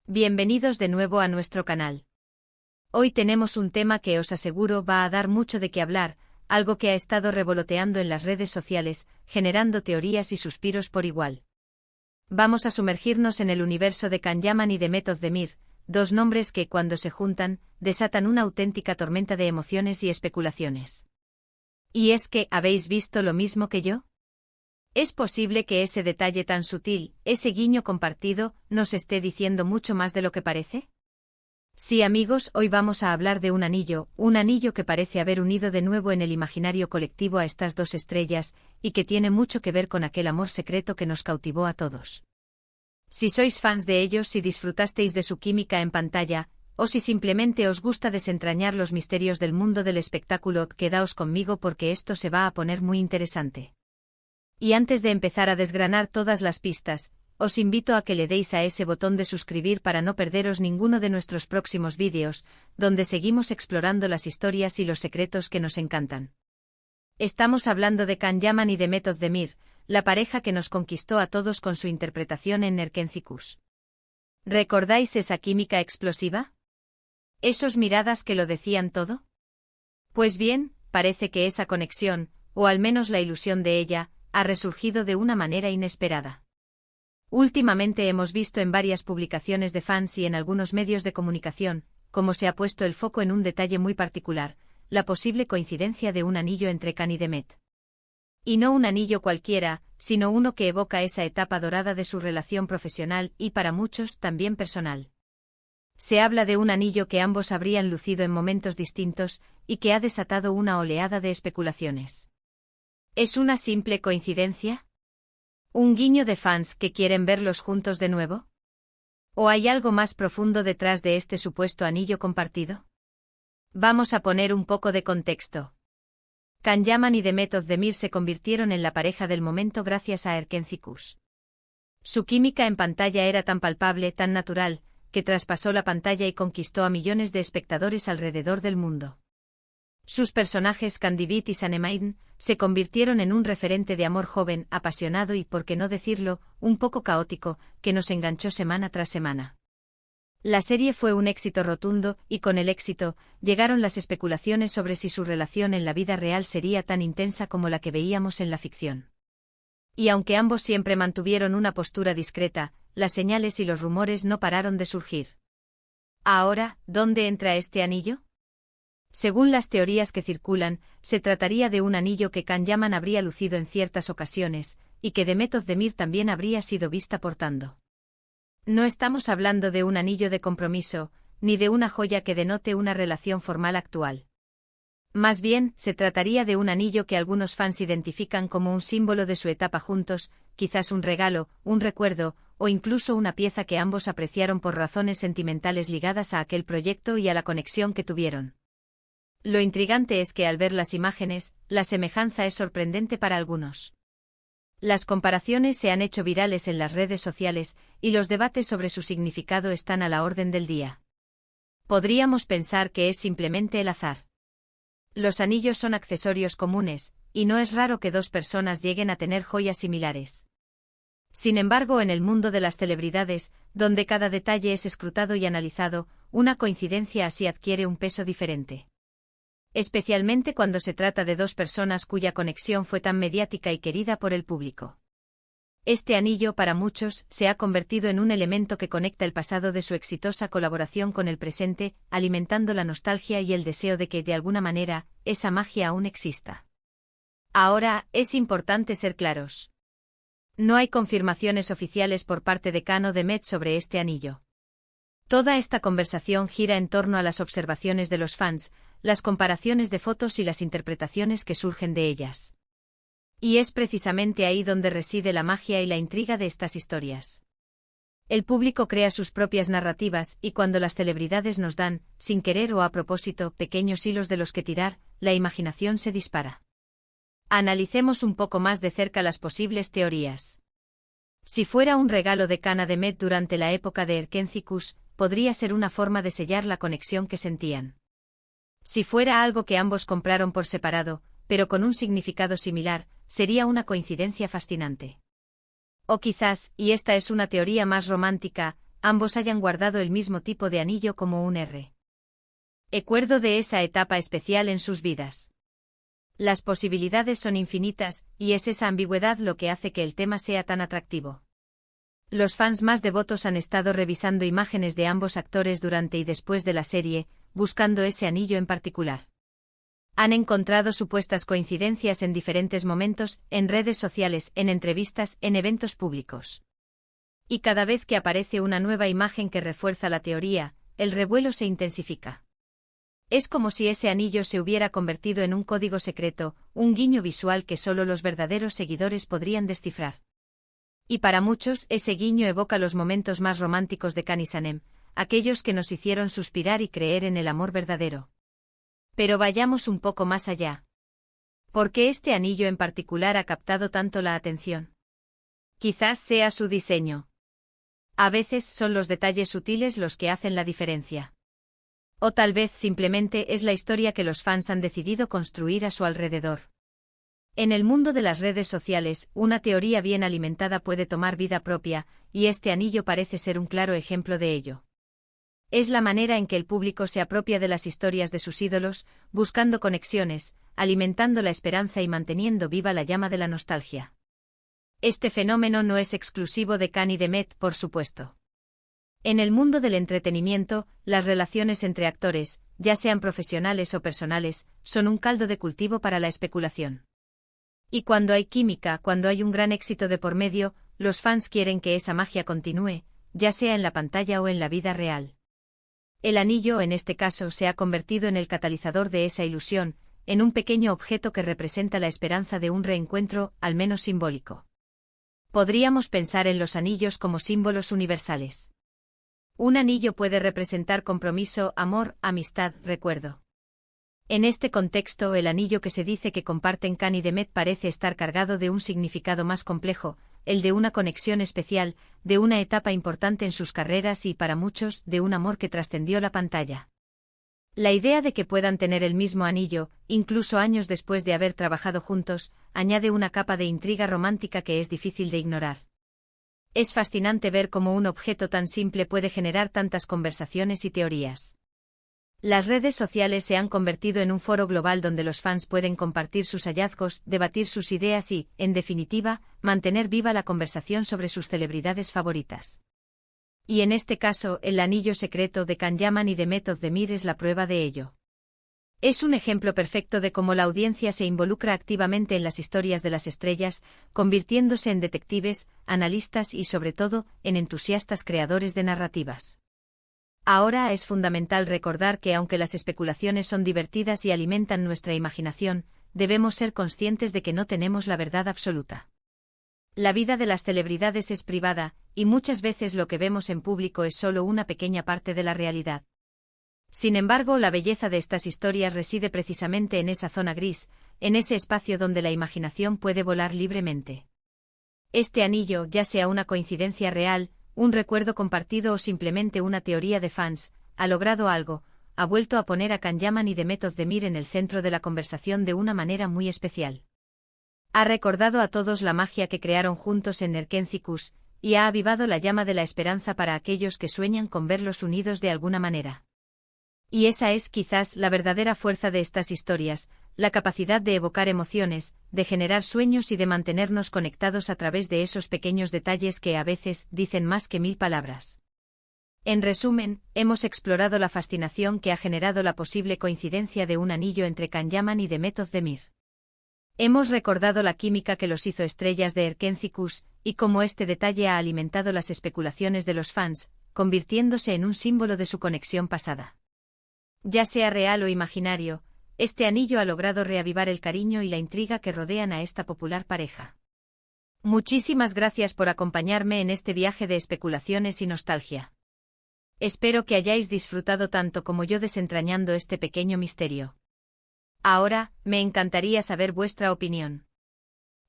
Bienvenidos de nuevo a nuestro canal. Hoy tenemos un tema que os aseguro va a dar mucho de qué hablar, algo que ha estado revoloteando en las redes sociales, generando teorías y suspiros por igual. Vamos a sumergirnos en el universo de Can Yaman y de Demet Özdemir, dos nombres que, cuando se juntan, desatan una auténtica tormenta de emociones y especulaciones. ¿Y es que habéis visto lo mismo que yo? ¿Es posible que ese detalle tan sutil, ese guiño compartido, nos esté diciendo mucho más de lo que parece? Sí, amigos, hoy vamos a hablar de un anillo que parece haber unido de nuevo en el imaginario colectivo a estas dos estrellas, y que tiene mucho que ver con aquel amor secreto que nos cautivó a todos. Si sois fans de ellos, si disfrutasteis de su química en pantalla, o si simplemente os gusta desentrañar los misterios del mundo del espectáculo, quedaos conmigo porque esto se va a poner muy interesante. Y antes de empezar a desgranar todas las pistas, os invito a que le deis a ese botón de suscribir para no perderos ninguno de nuestros próximos vídeos, donde seguimos explorando las historias y los secretos que nos encantan. Estamos hablando de Can Yaman y de Demet Özdemir, la pareja que nos conquistó a todos con su interpretación en Erkenci Kuş. ¿Recordáis esa química explosiva? ¿Esos miradas que lo decían todo? Pues bien, parece que esa conexión, o al menos la ilusión de ella, ha resurgido de una manera inesperada. Últimamente hemos visto en varias publicaciones de fans y en algunos medios de comunicación, cómo se ha puesto el foco en un detalle muy particular, la posible coincidencia de un anillo entre Can y Demet. Y no un anillo cualquiera, sino uno que evoca esa etapa dorada de su relación profesional y para muchos también personal. Se habla de un anillo que ambos habrían lucido en momentos distintos y que ha desatado una oleada de especulaciones. ¿Es una simple coincidencia? ¿Un guiño de fans que quieren verlos juntos de nuevo? ¿O hay algo más profundo detrás de este supuesto anillo compartido? Vamos a poner un poco de contexto. Can Yaman y Demet Özdemir se convirtieron en la pareja del momento gracias a Erkenci Kuş. Su química en pantalla era tan palpable, tan natural, que traspasó la pantalla y conquistó a millones de espectadores alrededor del mundo. Sus personajes Candivit y Sanemane se convirtieron en un referente de amor joven, apasionado y, por qué no decirlo, un poco caótico, que nos enganchó semana tras semana. La serie fue un éxito rotundo, y con el éxito, llegaron las especulaciones sobre si su relación en la vida real sería tan intensa como la que veíamos en la ficción. Y aunque ambos siempre mantuvieron una postura discreta, las señales y los rumores no pararon de surgir. Ahora, ¿dónde entra este anillo? Según las teorías que circulan, se trataría de un anillo que Can Yaman habría lucido en ciertas ocasiones, y que Demet Özdemir también habría sido vista portando. No estamos hablando de un anillo de compromiso, ni de una joya que denote una relación formal actual. Más bien, se trataría de un anillo que algunos fans identifican como un símbolo de su etapa juntos, quizás un regalo, un recuerdo, o incluso una pieza que ambos apreciaron por razones sentimentales ligadas a aquel proyecto y a la conexión que tuvieron. Lo intrigante es que al ver las imágenes, la semejanza es sorprendente para algunos. Las comparaciones se han hecho virales en las redes sociales, y los debates sobre su significado están a la orden del día. Podríamos pensar que es simplemente el azar. Los anillos son accesorios comunes, y no es raro que dos personas lleguen a tener joyas similares. Sin embargo, en el mundo de las celebridades, donde cada detalle es escrutado y analizado, una coincidencia así adquiere un peso diferente. Especialmente cuando se trata de dos personas cuya conexión fue tan mediática y querida por el público. Este anillo, para muchos, se ha convertido en un elemento que conecta el pasado de su exitosa colaboración con el presente, alimentando la nostalgia y el deseo de que, de alguna manera, esa magia aún exista. Ahora, es importante ser claros. No hay confirmaciones oficiales por parte de Can o Demet sobre este anillo. Toda esta conversación gira en torno a las observaciones de los fans, las comparaciones de fotos y las interpretaciones que surgen de ellas. Y es precisamente ahí donde reside la magia y la intriga de estas historias. El público crea sus propias narrativas y cuando las celebridades nos dan, sin querer o a propósito, pequeños hilos de los que tirar, la imaginación se dispara. Analicemos un poco más de cerca las posibles teorías. Si fuera un regalo de Can a Demet durante la época de Erkenci Kuş, podría ser una forma de sellar la conexión que sentían. Si fuera algo que ambos compraron por separado, pero con un significado similar, sería una coincidencia fascinante. O quizás, y esta es una teoría más romántica, ambos hayan guardado el mismo tipo de anillo como un recuerdo de esa etapa especial en sus vidas. Las posibilidades son infinitas, y es esa ambigüedad lo que hace que el tema sea tan atractivo. Los fans más devotos han estado revisando imágenes de ambos actores durante y después de la serie, buscando ese anillo en particular. Han encontrado supuestas coincidencias en diferentes momentos, en redes sociales, en entrevistas, en eventos públicos. Y cada vez que aparece una nueva imagen que refuerza la teoría, el revuelo se intensifica. Es como si ese anillo se hubiera convertido en un código secreto, un guiño visual que solo los verdaderos seguidores podrían descifrar. Y para muchos, ese guiño evoca los momentos más románticos de Kanis Sanem, aquellos que nos hicieron suspirar y creer en el amor verdadero. Pero vayamos un poco más allá. ¿Por qué este anillo en particular ha captado tanto la atención? Quizás sea su diseño. A veces son los detalles sutiles los que hacen la diferencia. O tal vez simplemente es la historia que los fans han decidido construir a su alrededor. En el mundo de las redes sociales, una teoría bien alimentada puede tomar vida propia, y este anillo parece ser un claro ejemplo de ello. Es la manera en que el público se apropia de las historias de sus ídolos, buscando conexiones, alimentando la esperanza y manteniendo viva la llama de la nostalgia. Este fenómeno no es exclusivo de Khan y de Met, por supuesto. En el mundo del entretenimiento, las relaciones entre actores, ya sean profesionales o personales, son un caldo de cultivo para la especulación. Y cuando hay química, cuando hay un gran éxito de por medio, los fans quieren que esa magia continúe, ya sea en la pantalla o en la vida real. El anillo, en este caso, se ha convertido en el catalizador de esa ilusión, en un pequeño objeto que representa la esperanza de un reencuentro, al menos simbólico. Podríamos pensar en los anillos como símbolos universales. Un anillo puede representar compromiso, amor, amistad, recuerdo. En este contexto, el anillo que se dice que comparten Khan y Demet parece estar cargado de un significado más complejo, el de una conexión especial, de una etapa importante en sus carreras y, para muchos, de un amor que trascendió la pantalla. La idea de que puedan tener el mismo anillo, incluso años después de haber trabajado juntos, añade una capa de intriga romántica que es difícil de ignorar. Es fascinante ver cómo un objeto tan simple puede generar tantas conversaciones y teorías. Las redes sociales se han convertido en un foro global donde los fans pueden compartir sus hallazgos, debatir sus ideas y, en definitiva, mantener viva la conversación sobre sus celebridades favoritas. Y en este caso, el anillo secreto de Can Yaman y de Demet Özdemir es la prueba de ello. Es un ejemplo perfecto de cómo la audiencia se involucra activamente en las historias de las estrellas, convirtiéndose en detectives, analistas y, sobre todo, en entusiastas creadores de narrativas. Ahora es fundamental recordar que aunque las especulaciones son divertidas y alimentan nuestra imaginación, debemos ser conscientes de que no tenemos la verdad absoluta. La vida de las celebridades es privada, y muchas veces lo que vemos en público es solo una pequeña parte de la realidad. Sin embargo, la belleza de estas historias reside precisamente en esa zona gris, en ese espacio donde la imaginación puede volar libremente. Este anillo, ya sea una coincidencia real, un recuerdo compartido o simplemente una teoría de fans, ha logrado algo, ha vuelto a poner a Can Yaman y Demet Özdemir en el centro de la conversación de una manera muy especial. Ha recordado a todos la magia que crearon juntos en Erkencikus, y ha avivado la llama de la esperanza para aquellos que sueñan con verlos unidos de alguna manera. Y esa es quizás la verdadera fuerza de estas historias, la capacidad de evocar emociones, de generar sueños y de mantenernos conectados a través de esos pequeños detalles que a veces dicen más que 1000 palabras. En resumen, hemos explorado la fascinación que ha generado la posible coincidencia de un anillo entre Can Yaman y Demet Özdemir. Hemos recordado la química que los hizo estrellas de Erkencikus, y cómo este detalle ha alimentado las especulaciones de los fans, convirtiéndose en un símbolo de su conexión pasada. Ya sea real o imaginario, este anillo ha logrado reavivar el cariño y la intriga que rodean a esta popular pareja. Muchísimas gracias por acompañarme en este viaje de especulaciones y nostalgia. Espero que hayáis disfrutado tanto como yo desentrañando este pequeño misterio. Ahora, me encantaría saber vuestra opinión.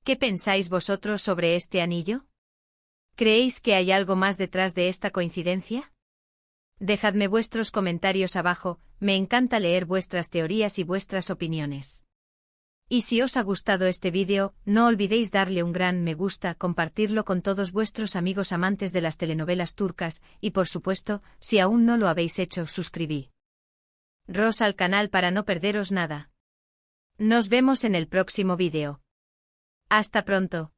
¿Qué pensáis vosotros sobre este anillo? ¿Creéis que hay algo más detrás de esta coincidencia? Dejadme vuestros comentarios abajo, me encanta leer vuestras teorías y vuestras opiniones. Y si os ha gustado este vídeo, no olvidéis darle un gran me gusta, compartirlo con todos vuestros amigos amantes de las telenovelas turcas, y por supuesto, si aún no lo habéis hecho, suscribíos al canal para no perderos nada. Nos vemos en el próximo vídeo. Hasta pronto.